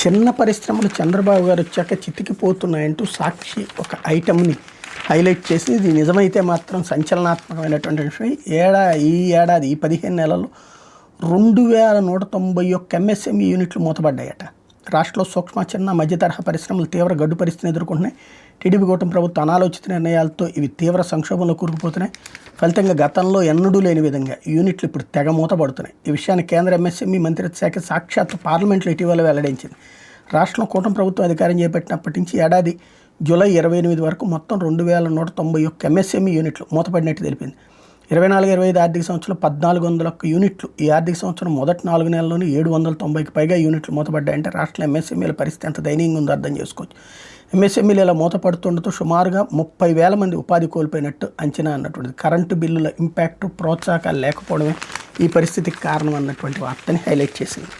చిన్న పరిశ్రమలు చంద్రబాబు గారు వచ్చాక చితికిపోతున్నాయంటూ సాక్షి ఒక ఐటమ్ని హైలైట్ చేసి ఇది నిజమైతే మాత్రం సంచలనాత్మకమైనటువంటి విషయం. ఈ ఏడాది 15 నెలల్లో 2191 ఎంఎస్ఎంఈ యూనిట్లు మూతపడ్డాయట. రాష్ట్రంలో సూక్ష్మ చిన్న మధ్య తరహా పరిశ్రమలు తీవ్ర గడ్డు పరిస్థితిని ఎదుర్కొంటున్నాయి. టీడీపీ కూటమి ప్రభుత్వం అనాలోచిత నిర్ణయాలతో ఇవి తీవ్ర సంక్షోభంలో కూరుకుపోతున్నాయి. ఫలితంగా గతంలో ఎన్నడూ లేని విధంగా యూనిట్లు ఇప్పుడు తెగ మూతపడుతున్నాయి. ఈ విషయాన్ని కేంద్ర ఎంఎస్ఎంఈ మంత్రిత్వ శాఖ సాక్షాత్తు పార్లమెంట్లో ఇటీవల వెల్లడించింది. రాష్ట్రంలో కూటమి ప్రభుత్వం అధికారం చేపట్టినప్పటి నుంచి ఏడాది జూలై 28 వరకు మొత్తం 2191 ఎంఎస్ఎంఈ యూనిట్లు మూతపడినట్టు తెలిపింది. 24-25 ఆర్థిక సంవత్సరంలో 1401 యూనిట్లు, ఈ ఆర్థిక సంవత్సరం మొదటి 4 నెలల్లోనే 790కి పైగా యూనిట్లు మూతపడ్డాయంటే రాష్ట్రంలో ఎంఎస్ఎంఈల పరిస్థితి ఎంత దయనీయంగా ఉందో అర్థం చేసుకోవచ్చు. ఎంఎస్ఎంఈలు ఇలా మూతపడుతుండటంతో సుమారుగా 30,000 మంది ఉపాధి కోల్పోయినట్టు అంచనా అన్నటువంటిది. కరెంటు బిల్లుల ఇంపాక్టు, ప్రోత్సాహకాలు లేకపోవడమే ఈ పరిస్థితికి కారణం అన్నటువంటి వార్తని హైలైట్ చేసింది.